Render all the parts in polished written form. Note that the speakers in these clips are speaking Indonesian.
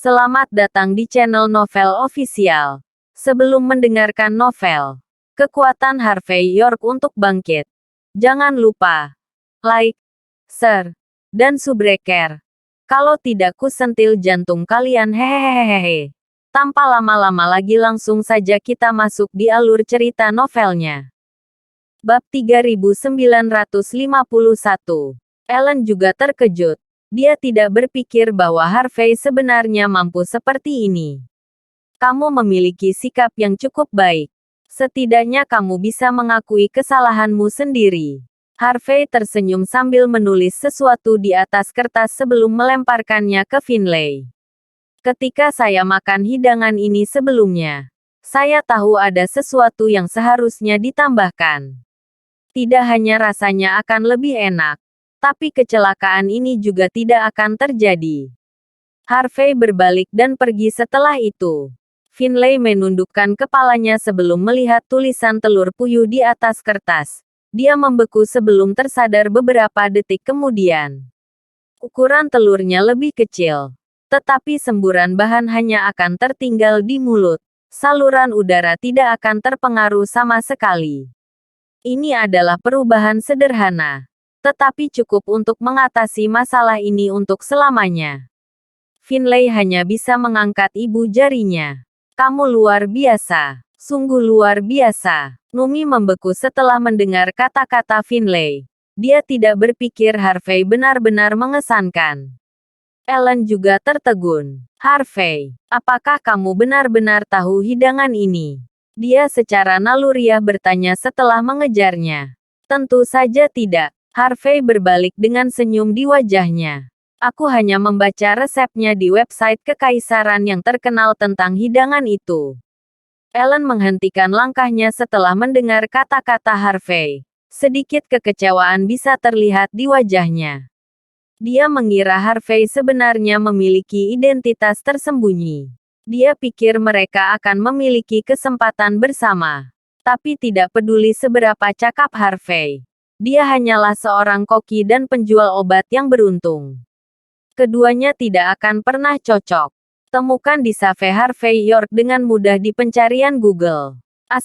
Selamat datang di channel Novel Official. Sebelum mendengarkan novel Kekuatan Harvey York untuk Bangkit, jangan lupa like, share, dan subscribe. Kalau tidak kusentil jantung kalian hehehehe. Tanpa lama-lama lagi langsung saja kita masuk di alur cerita novelnya. Bab 3951. Ellen juga terkejut. Dia tidak berpikir bahwa Harvey sebenarnya mampu seperti ini. Kamu memiliki sikap yang cukup baik. Setidaknya kamu bisa mengakui kesalahanmu sendiri. Harvey tersenyum sambil menulis sesuatu di atas kertas sebelum melemparkannya ke Finlay. Ketika saya makan hidangan ini sebelumnya, saya tahu ada sesuatu yang seharusnya ditambahkan. Tidak hanya rasanya akan lebih enak, tapi kecelakaan ini juga tidak akan terjadi. Harvey berbalik dan pergi setelah itu. Finlay menundukkan kepalanya sebelum melihat tulisan telur puyuh di atas kertas. Dia membeku sebelum tersadar beberapa detik kemudian. Ukuran telurnya lebih kecil, tetapi semburan bahan hanya akan tertinggal di mulut. Saluran udara tidak akan terpengaruh sama sekali. Ini adalah perubahan sederhana, tetapi cukup untuk mengatasi masalah ini untuk selamanya. Finlay hanya bisa mengangkat ibu jarinya. Kamu luar biasa. Sungguh luar biasa. Numi membeku setelah mendengar kata-kata Finlay. Dia tidak berpikir Harvey benar-benar mengesankan. Ellen juga tertegun. Harvey, apakah kamu benar-benar tahu hidangan ini? Dia secara naluriah bertanya setelah mengejarnya. Tentu saja tidak. Harvey berbalik dengan senyum di wajahnya. Aku hanya membaca resepnya di website kekaisaran yang terkenal tentang hidangan itu. Ellen menghentikan langkahnya setelah mendengar kata-kata Harvey. Sedikit kekecewaan bisa terlihat di wajahnya. Dia mengira Harvey sebenarnya memiliki identitas tersembunyi. Dia pikir mereka akan memiliki kesempatan bersama. Tapi tidak peduli seberapa cakap Harvey. Dia hanyalah seorang koki dan penjual obat yang beruntung. Keduanya tidak akan pernah cocok. Temukan di Cafe Harvey York dengan mudah di pencarian Google. *****.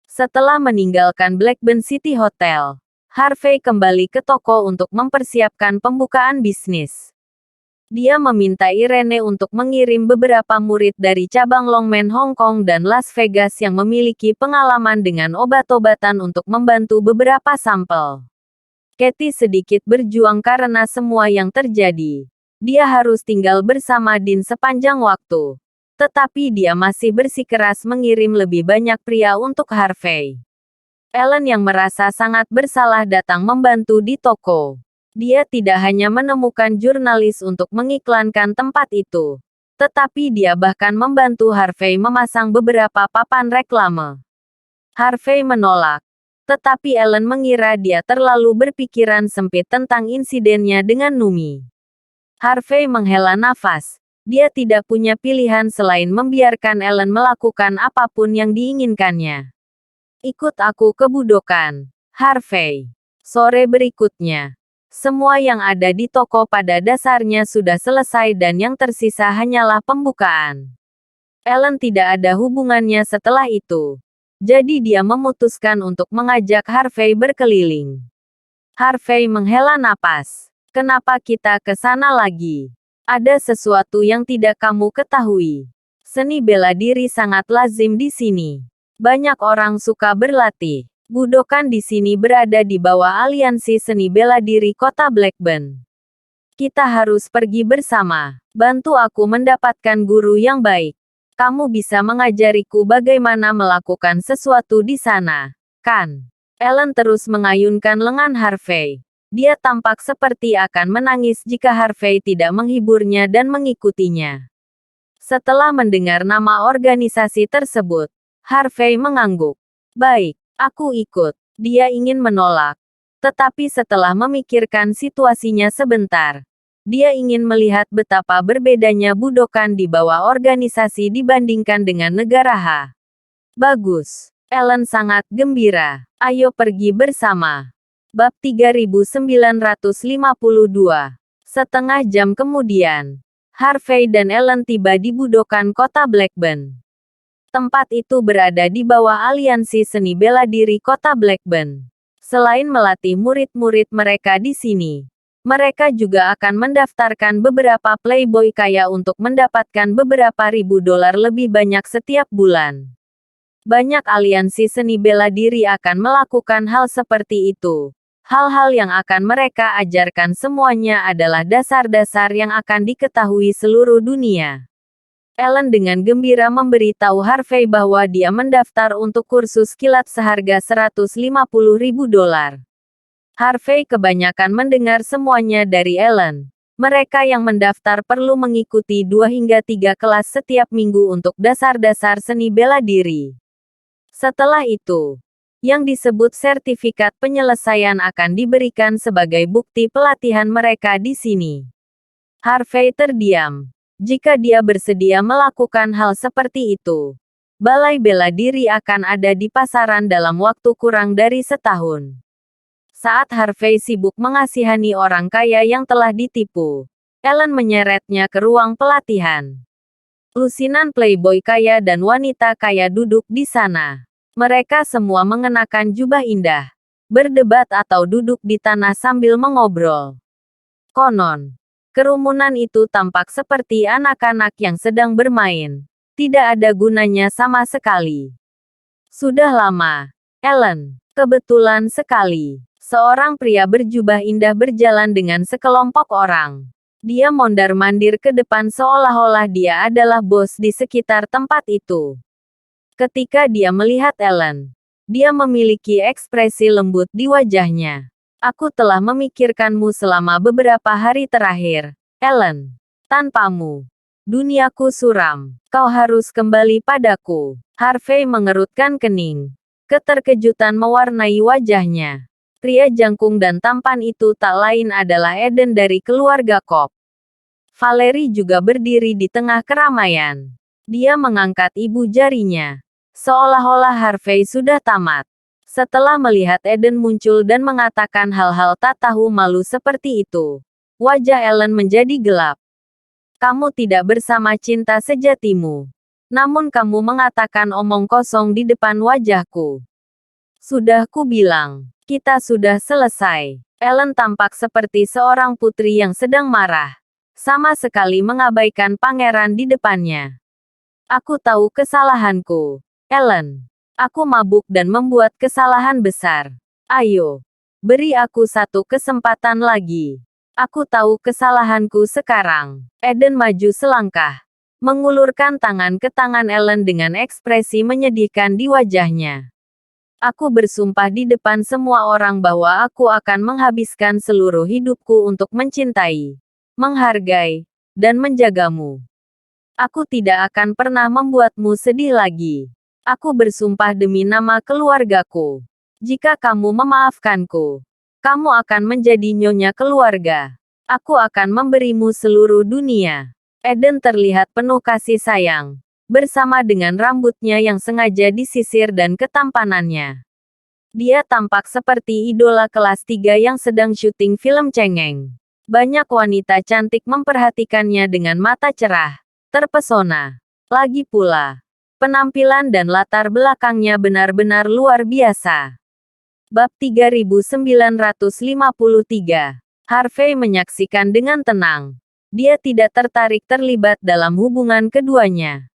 Setelah meninggalkan Blackburn City Hotel, Harvey kembali ke toko untuk mempersiapkan pembukaan bisnis. Dia meminta Irene untuk mengirim beberapa murid dari cabang Longmen Hong Kong dan Las Vegas yang memiliki pengalaman dengan obat-obatan untuk membantu beberapa sampel. Katie sedikit berjuang karena semua yang terjadi. Dia harus tinggal bersama Dean sepanjang waktu. Tetapi dia masih bersikeras mengirim lebih banyak pria untuk Harvey. Ellen yang merasa sangat bersalah datang membantu di toko. Dia tidak hanya menemukan jurnalis untuk mengiklankan tempat itu, tetapi dia bahkan membantu Harvey memasang beberapa papan reklame. Harvey menolak, tetapi Ellen mengira dia terlalu berpikiran sempit tentang insidennya dengan Numi. Harvey menghela nafas. Dia tidak punya pilihan selain membiarkan Ellen melakukan apapun yang diinginkannya. Ikut aku ke budokan, Harvey. Sore berikutnya. Semua yang ada di toko pada dasarnya sudah selesai dan yang tersisa hanyalah pembukaan. Ellen tidak ada hubungannya setelah itu. Jadi dia memutuskan untuk mengajak Harvey berkeliling. Harvey menghela napas. Kenapa kita ke sana lagi? Ada sesuatu yang tidak kamu ketahui. Seni bela diri sangat lazim di sini. Banyak orang suka berlatih. Budokan di sini berada di bawah aliansi seni bela diri kota Blackburn. Kita harus pergi bersama. Bantu aku mendapatkan guru yang baik. Kamu bisa mengajariku bagaimana melakukan sesuatu di sana, kan? Ellen terus mengayunkan lengan Harvey. Dia tampak seperti akan menangis jika Harvey tidak menghiburnya dan mengikutinya. Setelah mendengar nama organisasi tersebut, Harvey mengangguk. Baik. Aku ikut. Dia ingin menolak. Tetapi setelah memikirkan situasinya sebentar, dia ingin melihat betapa berbedanya budokan di bawah organisasi dibandingkan dengan negara H. Bagus. Ellen sangat gembira. Ayo pergi bersama. Bab 3952. Setengah jam kemudian, Harvey dan Ellen tiba di Budokan Kota Blackburn. Tempat itu berada di bawah aliansi seni bela diri Kota Blackburn. Selain melatih murid-murid mereka di sini, mereka juga akan mendaftarkan beberapa playboy kaya untuk mendapatkan beberapa ribu dolar lebih banyak setiap bulan. Banyak aliansi seni bela diri akan melakukan hal seperti itu. Hal-hal yang akan mereka ajarkan semuanya adalah dasar-dasar yang akan diketahui seluruh dunia. Ellen dengan gembira memberitahu Harvey bahwa dia mendaftar untuk kursus kilat seharga 150 ribu dolar. Harvey kebanyakan mendengar semuanya dari Ellen. Mereka yang mendaftar perlu mengikuti 2 hingga 3 kelas setiap minggu untuk dasar-dasar seni bela diri. Setelah itu, yang disebut sertifikat penyelesaian akan diberikan sebagai bukti pelatihan mereka di sini. Harvey terdiam. Jika dia bersedia melakukan hal seperti itu, balai bela diri akan ada di pasaran dalam waktu kurang dari setahun. Saat Harvey sibuk mengasihani orang kaya yang telah ditipu, Ellen menyeretnya ke ruang pelatihan. Lusinan playboy kaya dan wanita kaya duduk di sana. Mereka semua mengenakan jubah indah, berdebat atau duduk di tanah sambil mengobrol. Konon, kerumunan itu tampak seperti anak-anak yang sedang bermain. Tidak ada gunanya sama sekali. Sudah lama, Ellen. Kebetulan sekali, seorang pria berjubah indah berjalan dengan sekelompok orang. Dia mondar-mandir ke depan seolah-olah dia adalah bos di sekitar tempat itu. Ketika dia melihat Ellen, dia memiliki ekspresi lembut di wajahnya. Aku telah memikirkanmu selama beberapa hari terakhir, Ellen. Tanpamu, duniaku suram. Kau harus kembali padaku. Harvey mengerutkan kening. Keterkejutan mewarnai wajahnya. Pria jangkung dan tampan itu tak lain adalah Eden dari keluarga Cobb. Valerie juga berdiri di tengah keramaian. Dia mengangkat ibu jarinya. Seolah-olah Harvey sudah tamat. Setelah melihat Eden muncul dan mengatakan hal-hal tak tahu malu seperti itu, wajah Ellen menjadi gelap. Kamu tidak bersama cinta sejatimu. Namun kamu mengatakan omong kosong di depan wajahku. Sudah ku bilang, kita sudah selesai. Ellen tampak seperti seorang putri yang sedang marah. Sama sekali mengabaikan pangeran di depannya. Aku tahu kesalahanku, Ellen. Aku mabuk dan membuat kesalahan besar. Ayo, beri aku satu kesempatan lagi. Aku tahu kesalahanku sekarang. Eden maju selangkah, mengulurkan tangan ke tangan Ellen dengan ekspresi menyedihkan di wajahnya. Aku bersumpah di depan semua orang bahwa aku akan menghabiskan seluruh hidupku untuk mencintai, menghargai, dan menjagamu. Aku tidak akan pernah membuatmu sedih lagi. Aku bersumpah demi nama keluargaku. Jika kamu memaafkanku, kamu akan menjadi nyonya keluarga. Aku akan memberimu seluruh dunia. Eden terlihat penuh kasih sayang, bersama dengan rambutnya yang sengaja disisir dan ketampanannya. Dia tampak seperti idola kelas 3 yang sedang syuting film cengeng. Banyak wanita cantik memperhatikannya dengan mata cerah, terpesona. Lagi pula, penampilan dan latar belakangnya benar-benar luar biasa. Bab 3953. Harvey menyaksikan dengan tenang. Dia tidak tertarik terlibat dalam hubungan keduanya.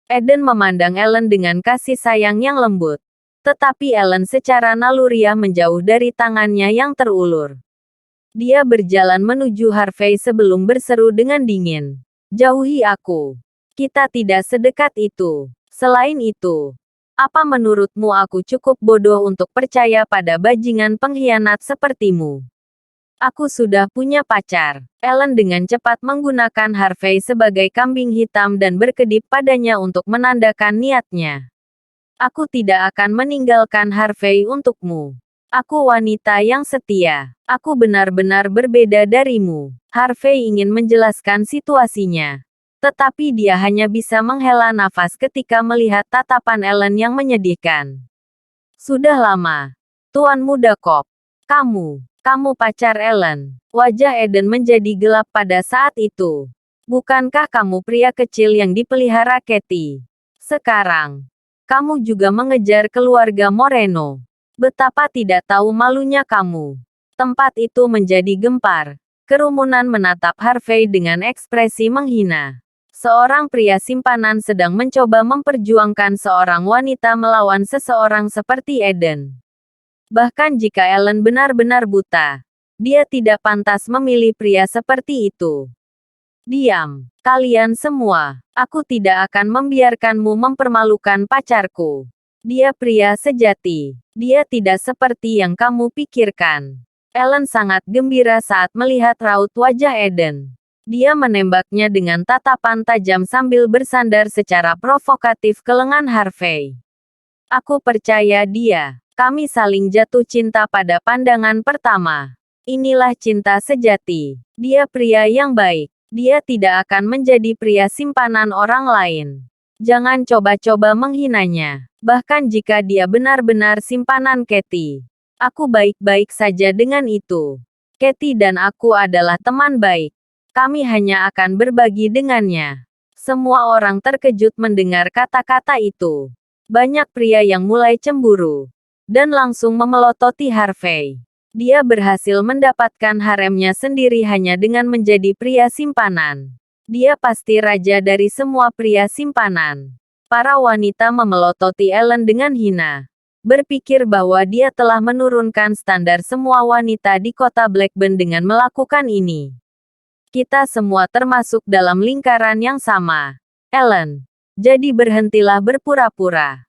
Eden memandang Ellen dengan kasih sayang yang lembut. Tetapi Ellen secara naluriah menjauh dari tangannya yang terulur. Dia berjalan menuju Harvey sebelum berseru dengan dingin. Jauhi aku. Kita tidak sedekat itu. Selain itu, apa menurutmu aku cukup bodoh untuk percaya pada bajingan pengkhianat sepertimu? Aku sudah punya pacar. Ellen dengan cepat menggunakan Harvey sebagai kambing hitam dan berkedip padanya untuk menandakan niatnya. Aku tidak akan meninggalkan Harvey untukmu. Aku wanita yang setia. Aku benar-benar berbeda darimu. Harvey ingin menjelaskan situasinya. Tetapi dia hanya bisa menghela nafas ketika melihat tatapan Ellen yang menyedihkan. Sudah lama, Tuan Muda Cobb. Kamu pacar Ellen. Wajah Eden menjadi gelap pada saat itu. Bukankah kamu pria kecil yang dipelihara Kathy? Sekarang, kamu juga mengejar keluarga Moreno. Betapa tidak tahu malunya kamu. Tempat itu menjadi gempar. Kerumunan menatap Harvey dengan ekspresi menghina. Seorang pria simpanan sedang mencoba memperjuangkan seorang wanita melawan seseorang seperti Eden. Bahkan jika Ellen benar-benar buta, dia tidak pantas memilih pria seperti itu. Diam, kalian semua. Aku tidak akan membiarkanmu mempermalukan pacarku. Dia pria sejati. Dia tidak seperti yang kamu pikirkan. Ellen sangat gembira saat melihat raut wajah Eden. Dia menembaknya dengan tatapan tajam sambil bersandar secara provokatif ke lengan Harvey. Aku percaya dia. Kami saling jatuh cinta pada pandangan pertama. Inilah cinta sejati. Dia pria yang baik. Dia tidak akan menjadi pria simpanan orang lain. Jangan coba-coba menghinanya. Bahkan jika dia benar-benar simpanan Kathy. Aku baik-baik saja dengan itu. Kathy dan aku adalah teman baik. Kami hanya akan berbagi dengannya. Semua orang terkejut mendengar kata-kata itu. Banyak pria yang mulai cemburu. Dan langsung memelototi Harvey. Dia berhasil mendapatkan haremnya sendiri hanya dengan menjadi pria simpanan. Dia pasti raja dari semua pria simpanan. Para wanita memelototi Ellen dengan hina. Berpikir bahwa dia telah menurunkan standar semua wanita di kota Blackburn dengan melakukan ini. Kita semua termasuk dalam lingkaran yang sama. Ellen. Jadi berhentilah berpura-pura.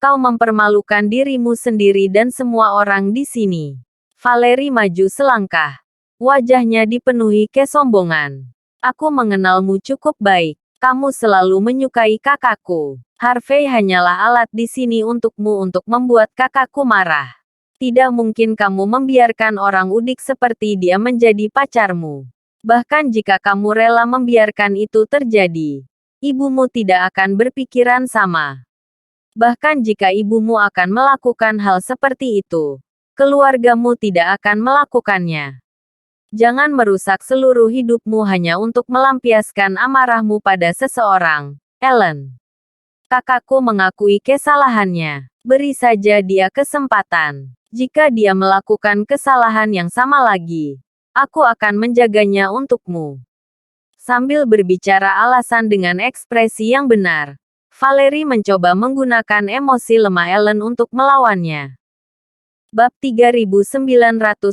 Kau mempermalukan dirimu sendiri dan semua orang di sini. Valerie maju selangkah. Wajahnya dipenuhi kesombongan. Aku mengenalmu cukup baik. Kamu selalu menyukai kakakku. Harvey hanyalah alat di sini untukmu untuk membuat kakakku marah. Tidak mungkin kamu membiarkan orang udik seperti dia menjadi pacarmu. Bahkan jika kamu rela membiarkan itu terjadi, ibumu tidak akan berpikiran sama. Bahkan jika ibumu akan melakukan hal seperti itu, keluargamu tidak akan melakukannya. Jangan merusak seluruh hidupmu hanya untuk melampiaskan amarahmu pada seseorang, Ellen. Kakakku mengakui kesalahannya. Beri saja dia kesempatan. Jika dia melakukan kesalahan yang sama lagi, aku akan menjaganya untukmu. Sambil berbicara alasan dengan ekspresi yang benar, Valerie mencoba menggunakan emosi lemah Ellen untuk melawannya. Bab 3954.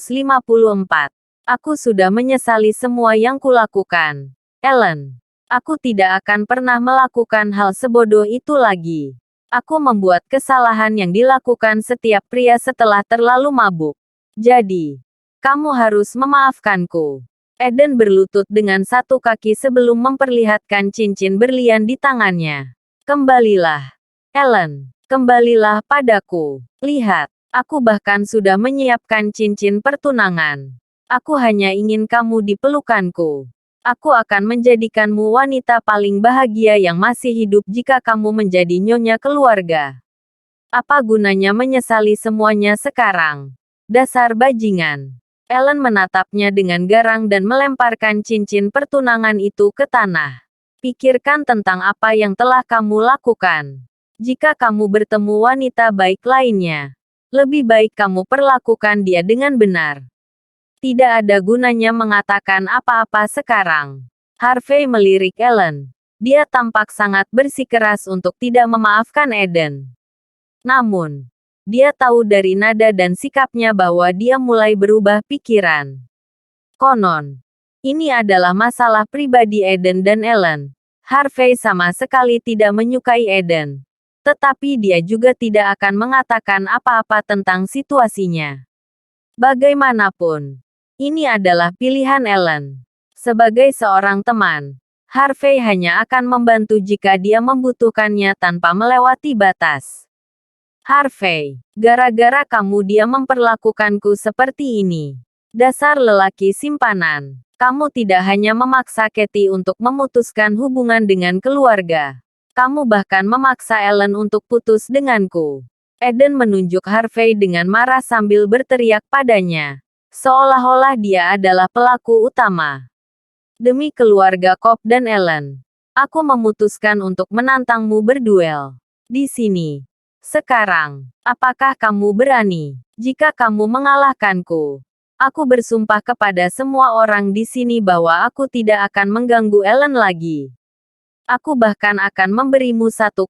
Aku sudah menyesali semua yang kulakukan. Ellen. Aku tidak akan pernah melakukan hal sebodoh itu lagi. Aku membuat kesalahan yang dilakukan setiap pria setelah terlalu mabuk. Jadi, kamu harus memaafkanku. Eden berlutut dengan satu kaki sebelum memperlihatkan cincin berlian di tangannya. Kembalilah. Ellen. Kembalilah padaku. Lihat. Aku bahkan sudah menyiapkan cincin pertunangan. Aku hanya ingin kamu di pelukanku. Aku akan menjadikanmu wanita paling bahagia yang masih hidup jika kamu menjadi nyonya keluarga. Apa gunanya menyesali semuanya sekarang? Dasar bajingan. Ellen menatapnya dengan garang dan melemparkan cincin pertunangan itu ke tanah. Pikirkan tentang apa yang telah kamu lakukan. Jika kamu bertemu wanita baik lainnya, lebih baik kamu perlakukan dia dengan benar. Tidak ada gunanya mengatakan apa-apa sekarang. Harvey melirik Ellen. Dia tampak sangat bersikeras untuk tidak memaafkan Eden. Namun, dia tahu dari nada dan sikapnya bahwa dia mulai berubah pikiran. Konon, ini adalah masalah pribadi Eden dan Ellen. Harvey sama sekali tidak menyukai Eden. Tetapi dia juga tidak akan mengatakan apa-apa tentang situasinya. Bagaimanapun, ini adalah pilihan Ellen. Sebagai seorang teman, Harvey hanya akan membantu jika dia membutuhkannya tanpa melewati batas. Harvey, gara-gara kamu dia memperlakukanku seperti ini. Dasar lelaki simpanan. Kamu tidak hanya memaksa Kathy untuk memutuskan hubungan dengan keluarga. Kamu bahkan memaksa Ellen untuk putus denganku. Eden menunjuk Harvey dengan marah sambil berteriak padanya. Seolah-olah dia adalah pelaku utama. Demi keluarga Cobb dan Ellen, aku memutuskan untuk menantangmu berduel. Di sini. Sekarang, apakah kamu berani? Jika kamu mengalahkanku, aku bersumpah kepada semua orang di sini bahwa aku tidak akan mengganggu Ellen lagi. Aku bahkan akan memberimu 1,5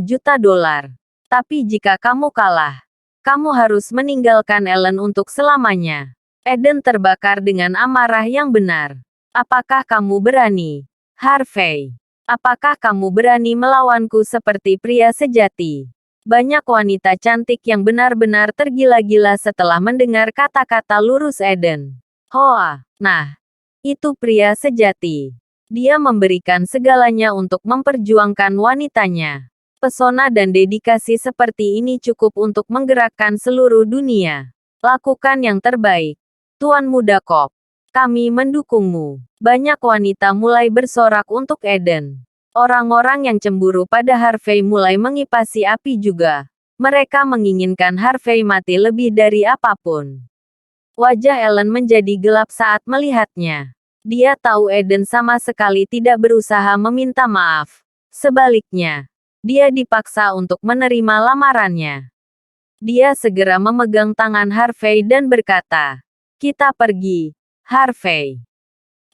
juta dolar. Tapi jika kamu kalah, kamu harus meninggalkan Ellen untuk selamanya. Eden terbakar dengan amarah yang benar. Apakah kamu berani, Harvey? Apakah kamu berani melawanku seperti pria sejati? Banyak wanita cantik yang benar-benar tergila-gila setelah mendengar kata-kata lurus Eden. Hoa, nah, itu pria sejati. Dia memberikan segalanya untuk memperjuangkan wanitanya. Pesona dan dedikasi seperti ini cukup untuk menggerakkan seluruh dunia. Lakukan yang terbaik, Tuan Muda Cobb. Kami mendukungmu. Banyak wanita mulai bersorak untuk Eden. Orang-orang yang cemburu pada Harvey mulai mengipasi api juga. Mereka menginginkan Harvey mati lebih dari apapun. Wajah Ellen menjadi gelap saat melihatnya. Dia tahu Eden sama sekali tidak berusaha meminta maaf. Sebaliknya, dia dipaksa untuk menerima lamarannya. Dia segera memegang tangan Harvey dan berkata, "Kita pergi, Harvey.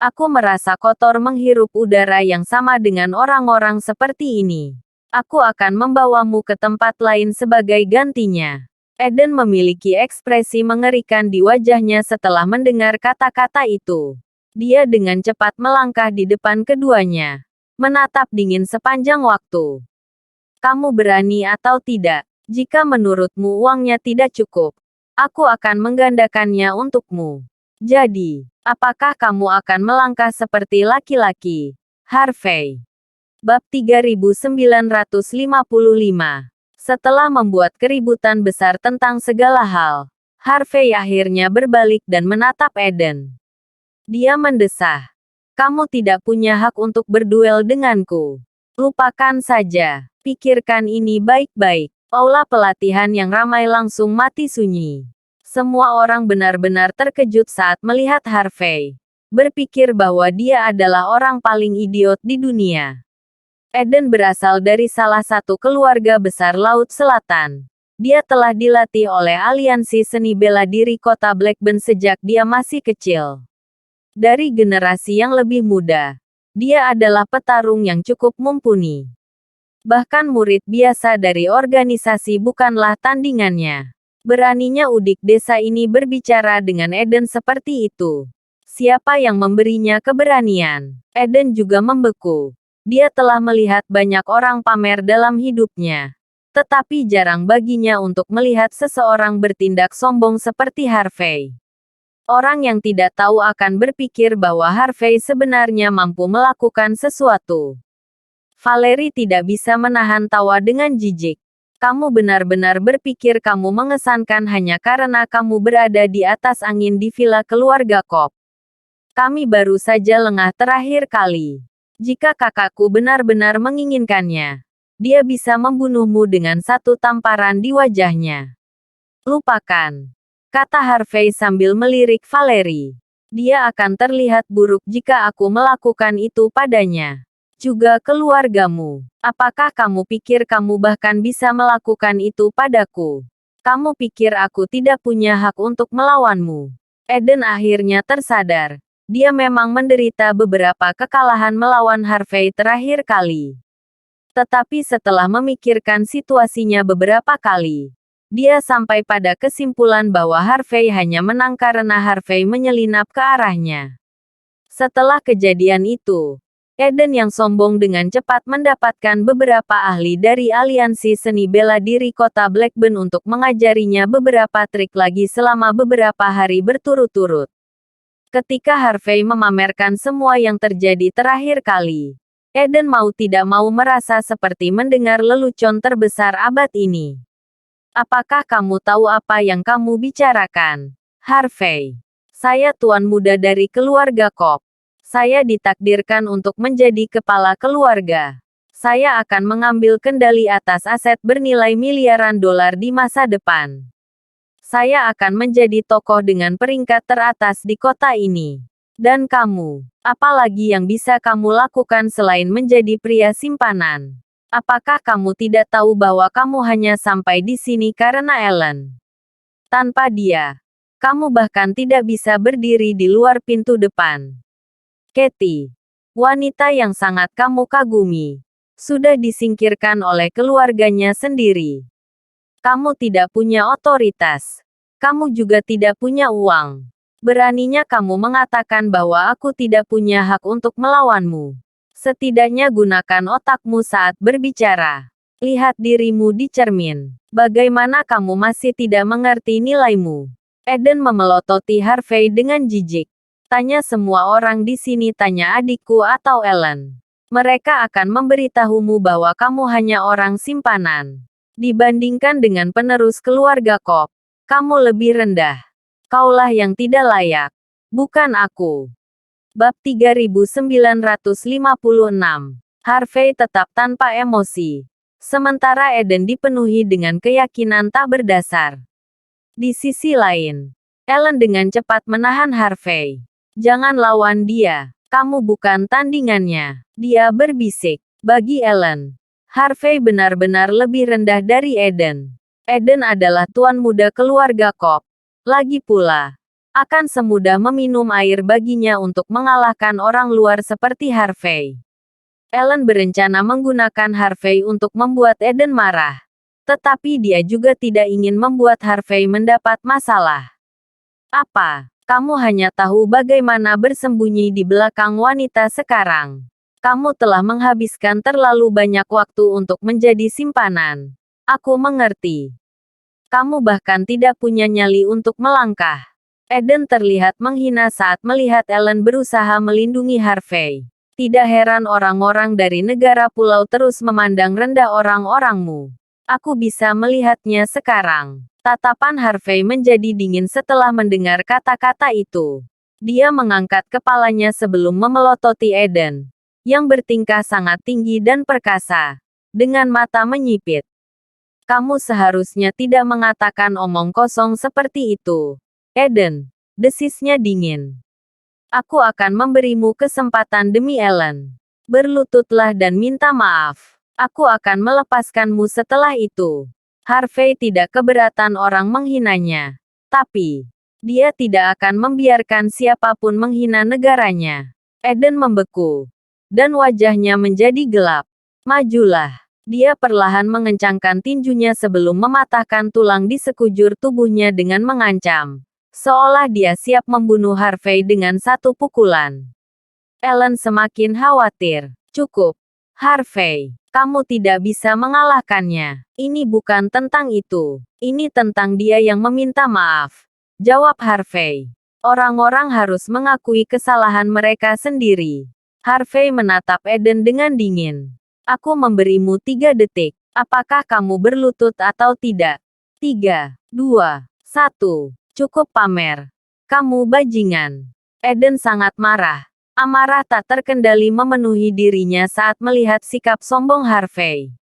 Aku merasa kotor menghirup udara yang sama dengan orang-orang seperti ini. Aku akan membawamu ke tempat lain sebagai gantinya." Eden memiliki ekspresi mengerikan di wajahnya setelah mendengar kata-kata itu. Dia dengan cepat melangkah di depan keduanya, menatap dingin sepanjang waktu. "Kamu berani atau tidak? Jika menurutmu uangnya tidak cukup, aku akan menggandakannya untukmu. Jadi, apakah kamu akan melangkah seperti laki-laki, Harvey?" Bab 3955. Setelah membuat keributan besar tentang segala hal, Harvey akhirnya berbalik dan menatap Eden. Dia mendesah, "Kamu tidak punya hak untuk berduel denganku. Lupakan saja. Pikirkan ini baik-baik." Aula pelatihan yang ramai langsung mati sunyi. Semua orang benar-benar terkejut saat melihat Harvey. Berpikir bahwa dia adalah orang paling idiot di dunia. Eden berasal dari salah satu keluarga besar Laut Selatan. Dia telah dilatih oleh aliansi seni bela diri kota Blackburn sejak dia masih kecil. Dari generasi yang lebih muda, dia adalah petarung yang cukup mumpuni. Bahkan murid biasa dari organisasi bukanlah tandingannya. Beraninya udik desa ini berbicara dengan Eden seperti itu. Siapa yang memberinya keberanian? Eden juga membeku. Dia telah melihat banyak orang pamer dalam hidupnya. Tetapi jarang baginya untuk melihat seseorang bertindak sombong seperti Harvey. Orang yang tidak tahu akan berpikir bahwa Harvey sebenarnya mampu melakukan sesuatu. Valerie tidak bisa menahan tawa dengan jijik. "Kamu benar-benar berpikir kamu mengesankan hanya karena kamu berada di atas angin di villa keluarga Cobb. Kami baru saja lengah terakhir kali. Jika kakakku benar-benar menginginkannya, dia bisa membunuhmu dengan satu tamparan di wajahnya." "Lupakan," kata Harvey sambil melirik Valerie. "Dia akan terlihat buruk jika aku melakukan itu padanya. Juga keluargamu. Apakah kamu pikir kamu bahkan bisa melakukan itu padaku? Kamu pikir aku tidak punya hak untuk melawanmu?" Eden akhirnya tersadar. Dia memang menderita beberapa kekalahan melawan Harvey terakhir kali. Tetapi setelah memikirkan situasinya beberapa kali, dia sampai pada kesimpulan bahwa Harvey hanya menang karena Harvey menyelinap ke arahnya. Setelah kejadian itu, Eden yang sombong dengan cepat mendapatkan beberapa ahli dari aliansi seni bela diri kota Blackburn untuk mengajarinya beberapa trik lagi selama beberapa hari berturut-turut. Ketika Harvey memamerkan semua yang terjadi terakhir kali, Eden mau tidak mau merasa seperti mendengar lelucon terbesar abad ini. "Apakah kamu tahu apa yang kamu bicarakan, Harvey? Saya tuan muda dari keluarga Cobb. Saya ditakdirkan untuk menjadi kepala keluarga. Saya akan mengambil kendali atas aset bernilai miliaran dolar di masa depan. Saya akan menjadi tokoh dengan peringkat teratas di kota ini. Dan kamu, apalagi yang bisa kamu lakukan selain menjadi pria simpanan? Apakah kamu tidak tahu bahwa kamu hanya sampai di sini karena Ellen? Tanpa dia, kamu bahkan tidak bisa berdiri di luar pintu depan. Katie, wanita yang sangat kamu kagumi, sudah disingkirkan oleh keluarganya sendiri. Kamu tidak punya otoritas. Kamu juga tidak punya uang. Beraninya kamu mengatakan bahwa aku tidak punya hak untuk melawanmu. Setidaknya gunakan otakmu saat berbicara. Lihat dirimu di cermin. Bagaimana kamu masih tidak mengerti nilaimu? Eden memelototi Harvey dengan jijik. Tanya semua orang di sini, tanya adikku atau Ellen. Mereka akan memberitahumu bahwa kamu hanya orang simpanan. Dibandingkan dengan penerus keluarga Cobb, kamu lebih rendah. Kaulah yang tidak layak. Bukan aku. Bab 3956. Harvey tetap tanpa emosi. Sementara Eden dipenuhi dengan keyakinan tak berdasar. Di sisi lain, Ellen dengan cepat menahan Harvey. Jangan lawan dia. Kamu bukan tandingannya. Dia berbisik. Bagi Ellen, Harvey benar-benar lebih rendah dari Eden. Eden adalah tuan muda keluarga Cobb. Lagi pula, akan semudah meminum air baginya untuk mengalahkan orang luar seperti Harvey. Ellen berencana menggunakan Harvey untuk membuat Eden marah. Tetapi dia juga tidak ingin membuat Harvey mendapat masalah. Apa? Kamu hanya tahu bagaimana bersembunyi di belakang wanita sekarang. Kamu telah menghabiskan terlalu banyak waktu untuk menjadi simpanan. Aku mengerti. Kamu bahkan tidak punya nyali untuk melangkah. Eden terlihat menghina saat melihat Ellen berusaha melindungi Harvey. Tidak heran orang-orang dari negara pulau terus memandang rendah orang-orangmu. Aku bisa melihatnya sekarang. Tatapan Harvey menjadi dingin setelah mendengar kata-kata itu. Dia mengangkat kepalanya sebelum memelototi Eden, yang bertingkah sangat tinggi dan perkasa, dengan mata menyipit. Kamu seharusnya tidak mengatakan omong kosong seperti itu. Eden, desisnya dingin. Aku akan memberimu kesempatan demi Ellen. Berlututlah dan minta maaf. Aku akan melepaskanmu setelah itu. Harvey tidak keberatan orang menghinanya. Tapi, dia tidak akan membiarkan siapapun menghina negaranya. Eden membeku. Dan wajahnya menjadi gelap. Majulah. Dia perlahan mengencangkan tinjunya sebelum mematahkan tulang di sekujur tubuhnya dengan mengancam. Seolah dia siap membunuh Harvey dengan satu pukulan. Ellen semakin khawatir. Cukup. Harvey, kamu tidak bisa mengalahkannya. Ini bukan tentang itu. Ini tentang dia yang meminta maaf. Jawab Harvey. Orang-orang harus mengakui kesalahan mereka sendiri. Harvey menatap Eden dengan dingin. Aku memberimu 3 detik. Apakah kamu berlutut atau tidak? 3, 2, 1. Cukup pamer. Kamu bajingan. Eden sangat marah. Amarah tak terkendali memenuhi dirinya saat melihat sikap sombong Harvey.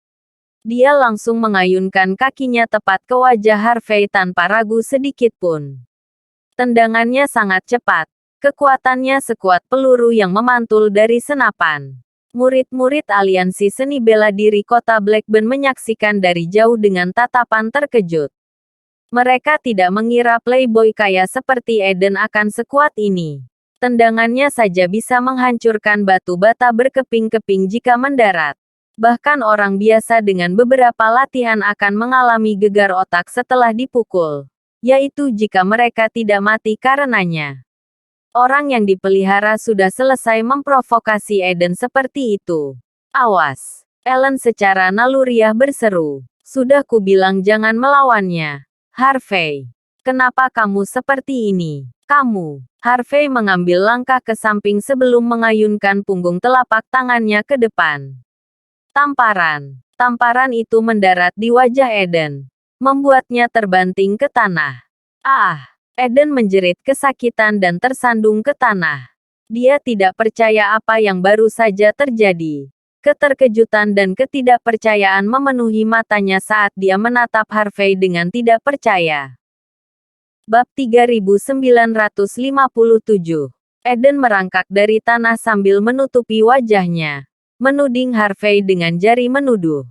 Dia langsung mengayunkan kakinya tepat ke wajah Harvey tanpa ragu sedikit pun. Tendangannya sangat cepat. Kekuatannya sekuat peluru yang memantul dari senapan. Murid-murid aliansi seni bela diri kota Blackburn menyaksikan dari jauh dengan tatapan terkejut. Mereka tidak mengira playboy kaya seperti Eden akan sekuat ini. Tendangannya saja bisa menghancurkan batu bata berkeping-keping jika mendarat. Bahkan orang biasa dengan beberapa latihan akan mengalami gegar otak setelah dipukul. Yaitu jika mereka tidak mati karenanya. Orang yang dipelihara sudah selesai memprovokasi Eden seperti itu. Awas. Ellen secara naluriah berseru. Sudah kubilang jangan melawannya. Harvey. Kenapa kamu seperti ini? Kamu. Harvey mengambil langkah ke samping sebelum mengayunkan punggung telapak tangannya ke depan. Tamparan. Tamparan itu mendarat di wajah Eden. Membuatnya terbanting ke tanah. Ah! Eden menjerit kesakitan dan tersandung ke tanah. Dia tidak percaya apa yang baru saja terjadi. Keterkejutan dan ketidakpercayaan memenuhi matanya saat dia menatap Harvey dengan tidak percaya. Bab 3957. Eden merangkak dari tanah sambil menutupi wajahnya. Menuding Harvey dengan jari menuduh.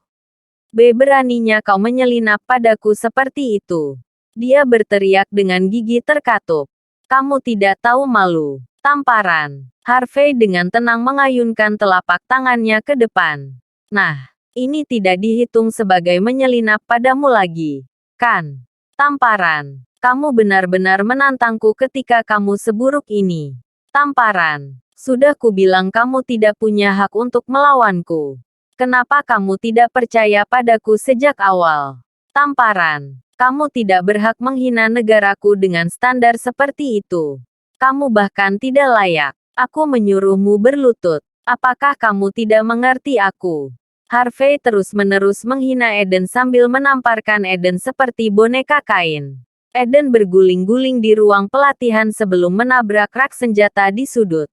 Beraninya kau menyelinap padaku seperti itu. Dia berteriak dengan gigi terkatup. Kamu tidak tahu malu. Tamparan. Harvey dengan tenang mengayunkan telapak tangannya ke depan. Nah, ini tidak dihitung sebagai menyelinap padamu lagi. Kan? Tamparan. Kamu benar-benar menantangku ketika kamu seburuk ini. Tamparan. Sudah kubilang kamu tidak punya hak untuk melawanku. Kenapa kamu tidak percaya padaku sejak awal? Tamparan. Kamu tidak berhak menghina negaraku dengan standar seperti itu. Kamu bahkan tidak layak. Aku menyuruhmu berlutut. Apakah kamu tidak mengerti aku? Harvey terus-menerus menghina Eden sambil menamparkan Eden seperti boneka kain. Eden berguling-guling di ruang pelatihan sebelum menabrak rak senjata di sudut.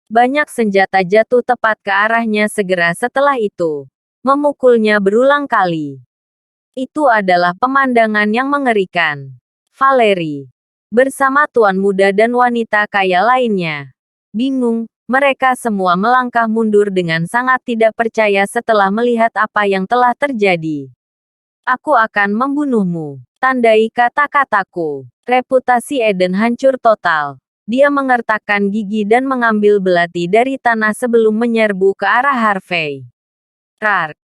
Banyak senjata jatuh tepat ke arahnya segera setelah itu. Memukulnya berulang kali. Itu adalah pemandangan yang mengerikan. Valerie. Bersama tuan muda dan wanita kaya lainnya. Bingung, mereka semua melangkah mundur dengan sangat tidak percaya setelah melihat apa yang telah terjadi. Aku akan membunuhmu. Tandai kata-kataku. Reputasi Eden hancur total. Dia mengertakkan gigi dan mengambil belati dari tanah sebelum menyerbu ke arah Harvey.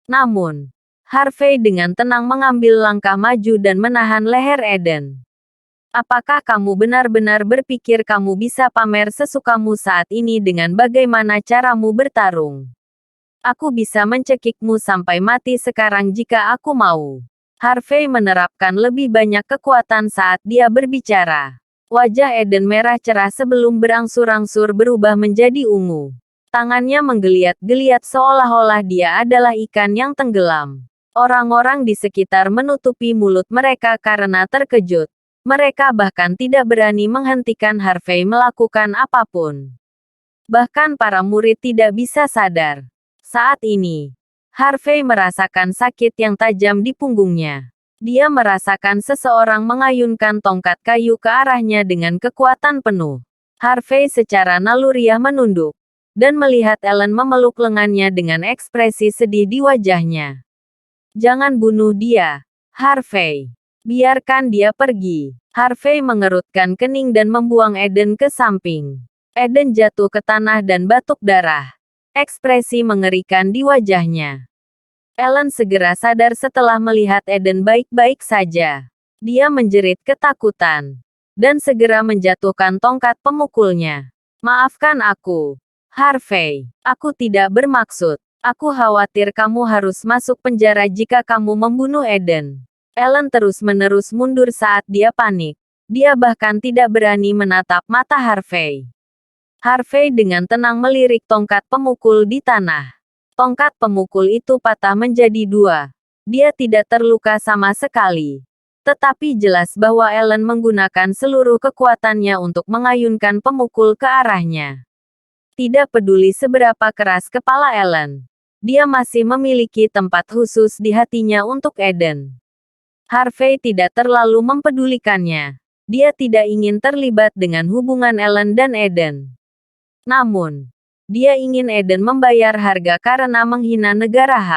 Namun, Harvey dengan tenang mengambil langkah maju dan menahan leher Eden. Apakah kamu benar-benar berpikir kamu bisa pamer sesukamu saat ini dengan bagaimana caramu bertarung? Aku bisa mencekikmu sampai mati sekarang jika aku mau. Harvey menerapkan lebih banyak kekuatan saat dia berbicara. Wajah Eden merah cerah sebelum berangsur-angsur berubah menjadi ungu. Tangannya menggeliat-geliat seolah-olah dia adalah ikan yang tenggelam. Orang-orang di sekitar menutupi mulut mereka karena terkejut. Mereka bahkan tidak berani menghentikan Harvey melakukan apapun. Bahkan para murid tidak bisa sadar. Saat ini, Harvey merasakan sakit yang tajam di punggungnya. Dia merasakan seseorang mengayunkan tongkat kayu ke arahnya dengan kekuatan penuh. Harvey secara naluriah menunduk. Dan melihat Ellen memeluk lengannya dengan ekspresi sedih di wajahnya. Jangan bunuh dia, Harvey. Biarkan dia pergi. Harvey mengerutkan kening dan membuang Eden ke samping. Eden jatuh ke tanah dan batuk darah. Ekspresi mengerikan di wajahnya. Ellen segera sadar setelah melihat Eden baik-baik saja. Dia menjerit ketakutan. Dan segera menjatuhkan tongkat pemukulnya. Maafkan aku, Harvey. Aku tidak bermaksud. Aku khawatir kamu harus masuk penjara jika kamu membunuh Eden. Ellen terus-menerus mundur saat dia panik. Dia bahkan tidak berani menatap mata Harvey. Harvey dengan tenang melirik tongkat pemukul di tanah. Tongkat pemukul itu patah menjadi dua. Dia tidak terluka sama sekali. Tetapi jelas bahwa Ellen menggunakan seluruh kekuatannya untuk mengayunkan pemukul ke arahnya. Tidak peduli seberapa keras kepala Ellen. Dia masih memiliki tempat khusus di hatinya untuk Eden. Harvey tidak terlalu mempedulikannya. Dia tidak ingin terlibat dengan hubungan Ellen dan Eden. Namun, dia ingin Eden membayar harga karena menghina negara H.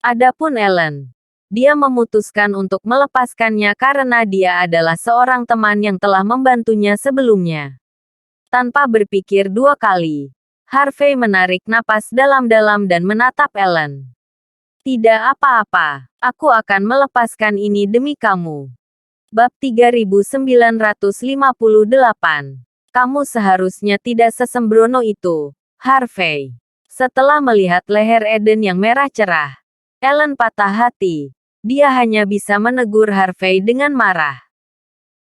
Adapun Ellen, dia memutuskan untuk melepaskannya karena dia adalah seorang teman yang telah membantunya sebelumnya. Tanpa berpikir dua kali, Harvey menarik napas dalam-dalam dan menatap Ellen. Tidak apa-apa, aku akan melepaskan ini demi kamu. Bab 3958. Kamu seharusnya tidak sesembrono itu, Harvey. Setelah melihat leher Eden yang merah cerah, Ellen patah hati. Dia hanya bisa menegur Harvey dengan marah.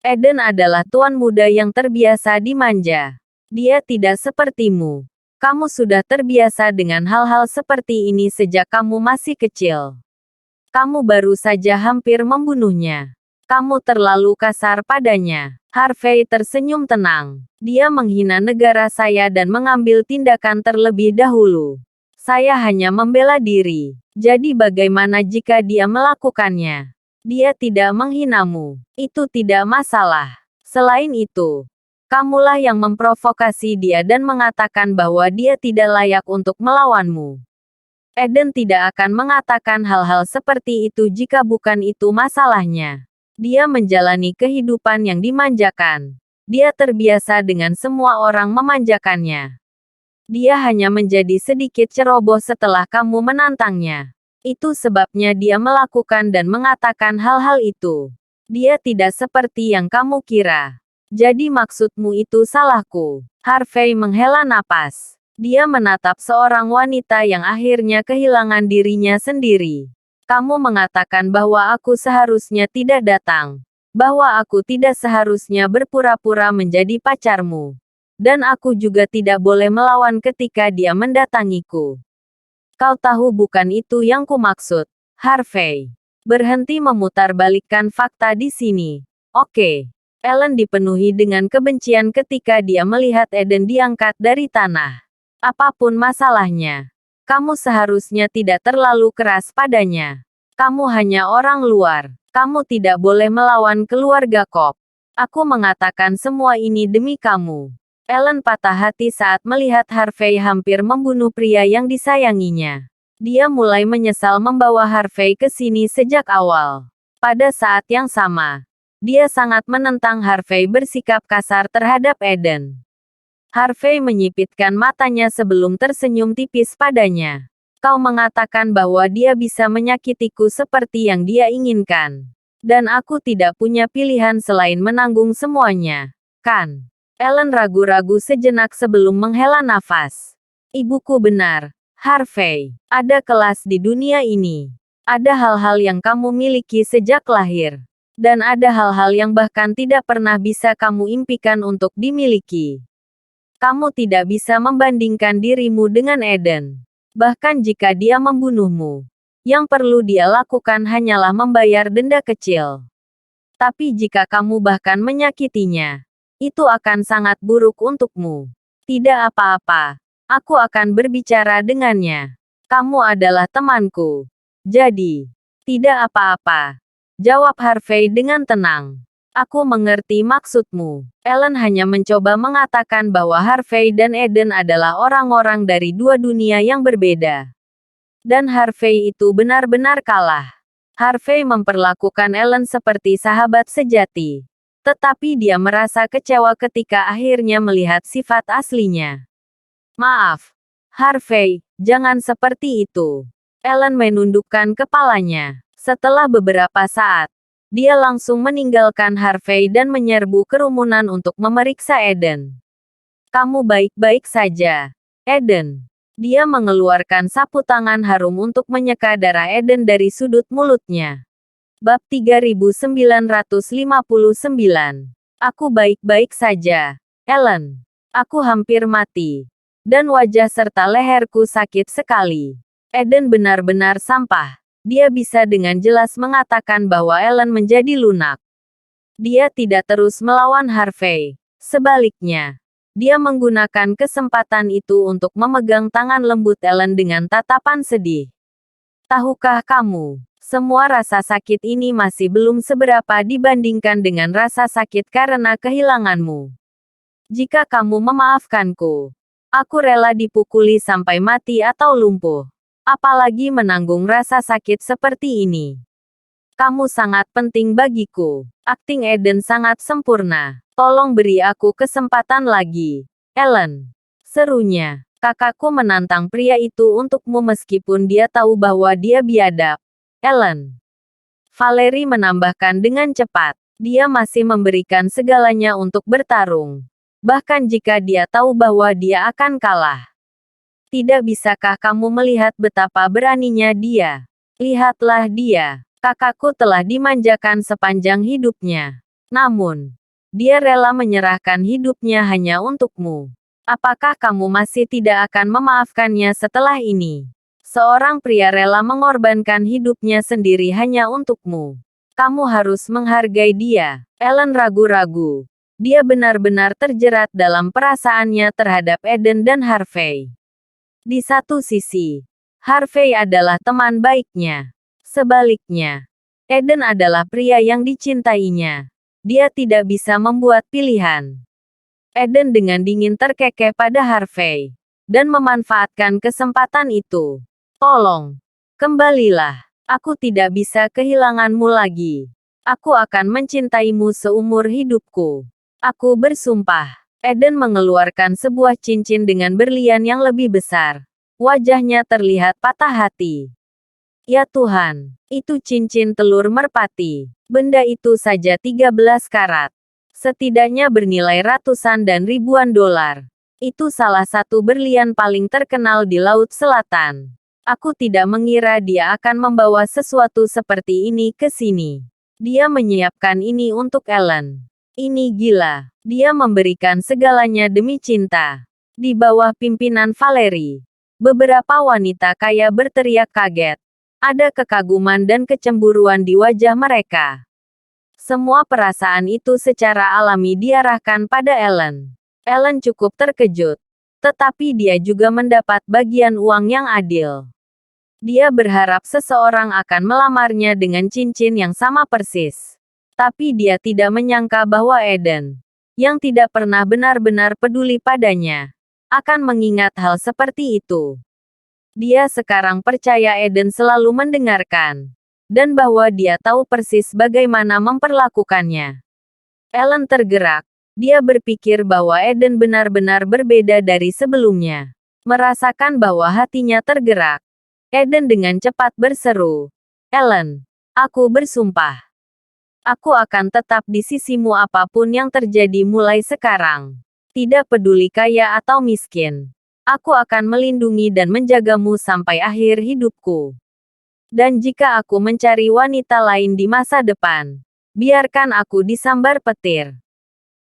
Eden adalah tuan muda yang terbiasa dimanja. Dia tidak sepertimu. Kamu sudah terbiasa dengan hal-hal seperti ini sejak kamu masih kecil. Kamu baru saja hampir membunuhnya. Kamu terlalu kasar padanya. Harvey tersenyum tenang. Dia menghina negara saya dan mengambil tindakan terlebih dahulu. Saya hanya membela diri. Jadi bagaimana jika dia melakukannya? Dia tidak menghinamu. Itu tidak masalah. Selain itu, Kamulah yang memprovokasi dia dan mengatakan bahwa dia tidak layak untuk melawanmu. Eden tidak akan mengatakan hal-hal seperti itu jika bukan itu masalahnya. Dia menjalani kehidupan yang dimanjakan. Dia terbiasa dengan semua orang memanjakannya. Dia hanya menjadi sedikit ceroboh setelah kamu menantangnya. Itu sebabnya dia melakukan dan mengatakan hal-hal itu. Dia tidak seperti yang kamu kira. Jadi maksudmu itu salahku. Harvey menghela napas. Dia menatap seorang wanita yang akhirnya kehilangan dirinya sendiri. Kamu mengatakan bahwa aku seharusnya tidak datang. Bahwa aku tidak seharusnya berpura-pura menjadi pacarmu. Dan aku juga tidak boleh melawan ketika dia mendatangiku. Kau tahu bukan itu yang kumaksud, Harvey. Berhenti memutarbalikkan fakta di sini. Oke. Ellen dipenuhi dengan kebencian ketika dia melihat Eden diangkat dari tanah. Apapun masalahnya, kamu seharusnya tidak terlalu keras padanya. Kamu hanya orang luar. Kamu tidak boleh melawan keluarga Cobb. Aku mengatakan semua ini demi kamu. Ellen patah hati saat melihat Harvey hampir membunuh pria yang disayanginya. Dia mulai menyesal membawa Harvey ke sini sejak awal. Pada saat yang sama, dia sangat menentang Harvey bersikap kasar terhadap Eden. Harvey menyipitkan matanya sebelum tersenyum tipis padanya. Kau mengatakan bahwa dia bisa menyakitiku seperti yang dia inginkan. Dan aku tidak punya pilihan selain menanggung semuanya. Kan? Ellen ragu-ragu sejenak sebelum menghela nafas. Ibuku benar, Harvey. Ada kelas di dunia ini. Ada hal-hal yang kamu miliki sejak lahir. Dan ada hal-hal yang bahkan tidak pernah bisa kamu impikan untuk dimiliki. Kamu tidak bisa membandingkan dirimu dengan Eden. Bahkan jika dia membunuhmu, yang perlu dia lakukan hanyalah membayar denda kecil. Tapi jika kamu bahkan menyakitinya, itu akan sangat buruk untukmu. Tidak apa-apa, aku akan berbicara dengannya. Kamu adalah temanku. Jadi, tidak apa-apa. Jawab Harvey dengan tenang. Aku mengerti maksudmu. Ellen hanya mencoba mengatakan bahwa Harvey dan Eden adalah orang-orang dari dua dunia yang berbeda. Dan Harvey itu benar-benar kalah. Harvey memperlakukan Ellen seperti sahabat sejati. Tetapi dia merasa kecewa ketika akhirnya melihat sifat aslinya. Maaf, Harvey, jangan seperti itu. Ellen menundukkan kepalanya. Setelah beberapa saat, dia langsung meninggalkan Harvey dan menyerbu kerumunan untuk memeriksa Eden. Kamu baik-baik saja, Eden. Dia mengeluarkan sapu tangan harum untuk menyeka darah Eden dari sudut mulutnya. Bab 3959. Aku baik-baik saja, Ellen. Aku hampir mati. Dan wajah serta leherku sakit sekali. Eden benar-benar sampah. Dia bisa dengan jelas mengatakan bahwa Ellen menjadi lunak. Dia tidak terus melawan Harvey. Sebaliknya, dia menggunakan kesempatan itu untuk memegang tangan lembut Ellen dengan tatapan sedih. Tahukah kamu, semua rasa sakit ini masih belum seberapa dibandingkan dengan rasa sakit karena kehilanganmu. Jika kamu memaafkanku, aku rela dipukuli sampai mati atau lumpuh. Apalagi menanggung rasa sakit seperti ini. Kamu sangat penting bagiku. Akting Eden sangat sempurna. Tolong beri aku kesempatan lagi, Ellen. Serunya. Kakakku menantang pria itu untukmu meskipun dia tahu bahwa dia biadab, Ellen. Valerie menambahkan dengan cepat. Dia masih memberikan segalanya untuk bertarung. Bahkan jika dia tahu bahwa dia akan kalah. Tidak bisakah kamu melihat betapa beraninya dia? Lihatlah dia. Kakakku telah dimanjakan sepanjang hidupnya. Namun, dia rela menyerahkan hidupnya hanya untukmu. Apakah kamu masih tidak akan memaafkannya setelah ini? Seorang pria rela mengorbankan hidupnya sendiri hanya untukmu. Kamu harus menghargai dia. Ellen ragu-ragu. Dia benar-benar terjerat dalam perasaannya terhadap Eden dan Harvey. Di satu sisi, Harvey adalah teman baiknya. Sebaliknya, Eden adalah pria yang dicintainya. Dia tidak bisa membuat pilihan. Eden dengan dingin terkekeh pada Harvey. Dan memanfaatkan kesempatan itu. Tolong. Kembalilah. Aku tidak bisa kehilanganmu lagi. Aku akan mencintaimu seumur hidupku. Aku bersumpah. Eden mengeluarkan sebuah cincin dengan berlian yang lebih besar. Wajahnya terlihat patah hati. Ya Tuhan, itu cincin telur merpati. Benda itu saja 13 karat. Setidaknya bernilai ratusan dan ribuan dolar. Itu salah satu berlian paling terkenal di Laut Selatan. Aku tidak mengira dia akan membawa sesuatu seperti ini ke sini. Dia menyiapkan ini untuk Ellen. Ini gila. Dia memberikan segalanya demi cinta. Di bawah pimpinan Valerie, beberapa wanita kaya berteriak kaget. Ada kekaguman dan kecemburuan di wajah mereka. Semua perasaan itu secara alami diarahkan pada Ellen. Ellen cukup terkejut. Tetapi dia juga mendapat bagian uang yang adil. Dia berharap seseorang akan melamarnya dengan cincin yang sama persis. Tapi dia tidak menyangka bahwa Eden, yang tidak pernah benar-benar peduli padanya, akan mengingat hal seperti itu. Dia sekarang percaya Eden selalu mendengarkan. Dan bahwa dia tahu persis bagaimana memperlakukannya. Ellen tergerak. Dia berpikir bahwa Eden benar-benar berbeda dari sebelumnya. Merasakan bahwa hatinya tergerak. Eden dengan cepat berseru. Ellen, aku bersumpah. Aku akan tetap di sisimu apapun yang terjadi mulai sekarang. Tidak peduli kaya atau miskin. Aku akan melindungi dan menjagamu sampai akhir hidupku. Dan jika aku mencari wanita lain di masa depan, biarkan aku disambar petir.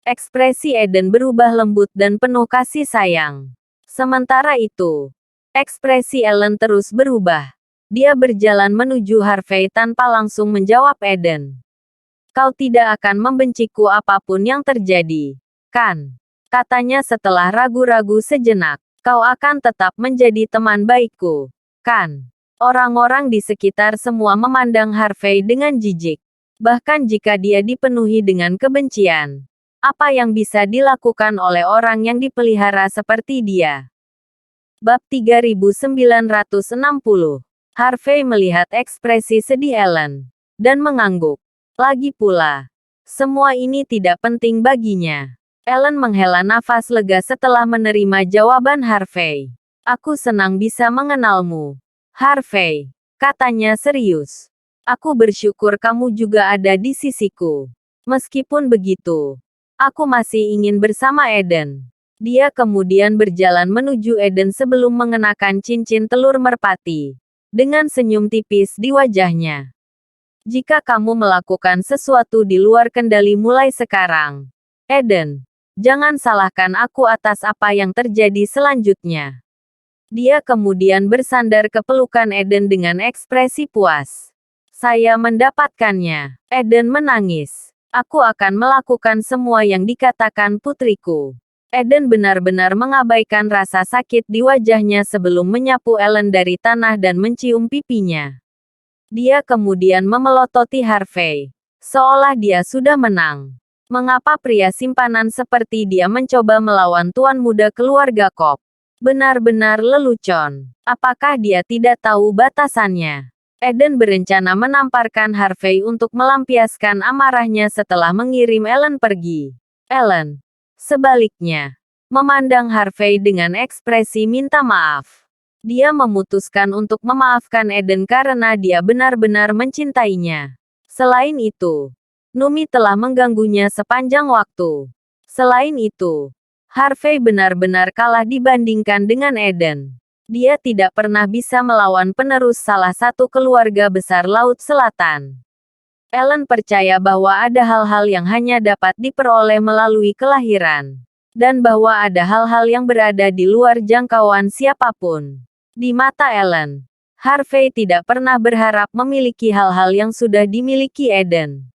Ekspresi Eden berubah lembut dan penuh kasih sayang. Sementara itu, ekspresi Ellen terus berubah. Dia berjalan menuju Harvey tanpa langsung menjawab Eden. Kau tidak akan membenciku apapun yang terjadi, kan? Katanya setelah ragu-ragu sejenak. Kau akan tetap menjadi teman baikku, kan? Orang-orang di sekitar semua memandang Harvey dengan jijik. Bahkan jika dia dipenuhi dengan kebencian. Apa yang bisa dilakukan oleh orang yang dipelihara seperti dia? Bab 3960. Harvey melihat ekspresi sedih Ellen. Dan mengangguk. Lagi pula. Semua ini tidak penting baginya. Ellen menghela nafas lega setelah menerima jawaban Harvey. Aku senang bisa mengenalmu. Harvey. Katanya serius. Aku bersyukur kamu juga ada di sisiku. Meskipun begitu, aku masih ingin bersama Eden. Dia kemudian berjalan menuju Eden sebelum mengenakan cincin telur merpati. Dengan senyum tipis di wajahnya. Jika kamu melakukan sesuatu di luar kendali mulai sekarang, Eden, jangan salahkan aku atas apa yang terjadi selanjutnya. Dia kemudian bersandar ke pelukan Eden dengan ekspresi puas. Saya mendapatkannya. Eden menangis. Aku akan melakukan semua yang dikatakan putriku. Eden benar-benar mengabaikan rasa sakit di wajahnya sebelum menyapu Ellen dari tanah dan mencium pipinya. Dia kemudian memelototi Harvey. Seolah dia sudah menang. Mengapa pria simpanan seperti dia mencoba melawan tuan muda keluarga Cobb? Benar-benar lelucon. Apakah dia tidak tahu batasannya? Eden berencana menamparkan Harvey untuk melampiaskan amarahnya setelah mengirim Ellen pergi. Ellen, sebaliknya, memandang Harvey dengan ekspresi minta maaf. Dia memutuskan untuk memaafkan Eden karena dia benar-benar mencintainya. Selain itu, Numi telah mengganggunya sepanjang waktu. Selain itu, Harvey benar-benar kalah dibandingkan dengan Eden. Dia tidak pernah bisa melawan penerus salah satu keluarga besar Laut Selatan. Ellen percaya bahwa ada hal-hal yang hanya dapat diperoleh melalui kelahiran. Dan bahwa ada hal-hal yang berada di luar jangkauan siapapun. Di mata Ellen, Harvey tidak pernah berharap memiliki hal-hal yang sudah dimiliki Eden.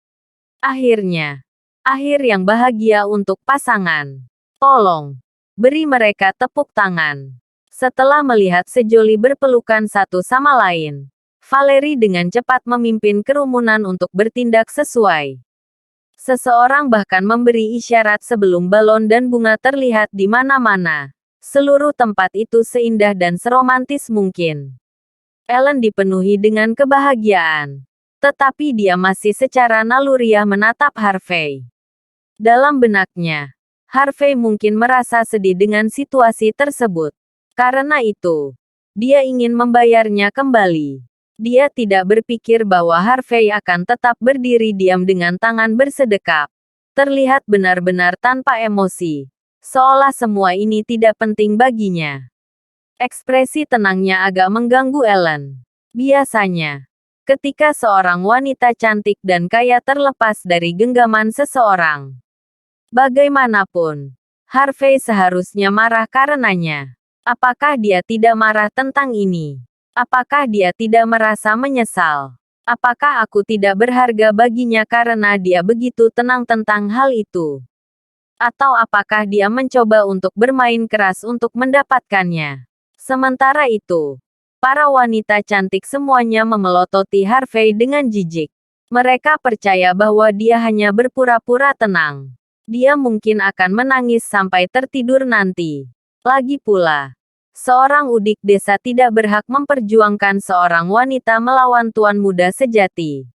Akhirnya, akhir yang bahagia untuk pasangan. Tolong, beri mereka tepuk tangan. Setelah melihat sejoli berpelukan satu sama lain, Valerie dengan cepat memimpin kerumunan untuk bertindak sesuai. Seseorang bahkan memberi isyarat sebelum balon dan bunga terlihat di mana-mana. Seluruh tempat itu seindah dan seromantis mungkin. Ellen dipenuhi dengan kebahagiaan. Tetapi dia masih secara naluriah menatap Harvey. Dalam benaknya, Harvey mungkin merasa sedih dengan situasi tersebut. Karena itu, dia ingin membayarnya kembali. Dia tidak berpikir bahwa Harvey akan tetap berdiri diam dengan tangan bersedekap. Terlihat benar-benar tanpa emosi. Seolah semua ini tidak penting baginya. Ekspresi tenangnya agak mengganggu Ellen. Biasanya, ketika seorang wanita cantik dan kaya terlepas dari genggaman seseorang, bagaimanapun, Harvey seharusnya marah karenanya. Apakah dia tidak marah tentang ini? Apakah dia tidak merasa menyesal? Apakah aku tidak berharga baginya karena dia begitu tenang tentang hal itu? Atau apakah dia mencoba untuk bermain keras untuk mendapatkannya? Sementara itu, para wanita cantik semuanya memelototi Harvey dengan jijik. Mereka percaya bahwa dia hanya berpura-pura tenang. Dia mungkin akan menangis sampai tertidur nanti. Lagi pula, seorang udik desa tidak berhak memperjuangkan seorang wanita melawan tuan muda sejati.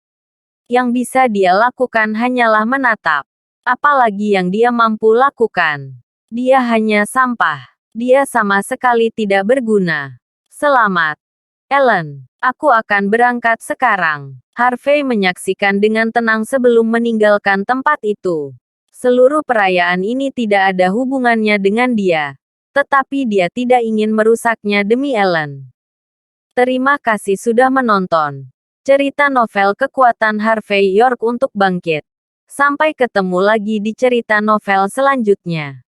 Yang bisa dia lakukan hanyalah menatap. Apalagi yang dia mampu lakukan. Dia hanya sampah. Dia sama sekali tidak berguna. Selamat, Ellen. Aku akan berangkat sekarang. Harvey menyaksikan dengan tenang sebelum meninggalkan tempat itu. Seluruh perayaan ini tidak ada hubungannya dengan dia. Tetapi dia tidak ingin merusaknya demi Ellen. Terima kasih sudah menonton. Cerita novel Kekuatan Harvey York untuk Bangkit. Sampai ketemu lagi di cerita novel selanjutnya.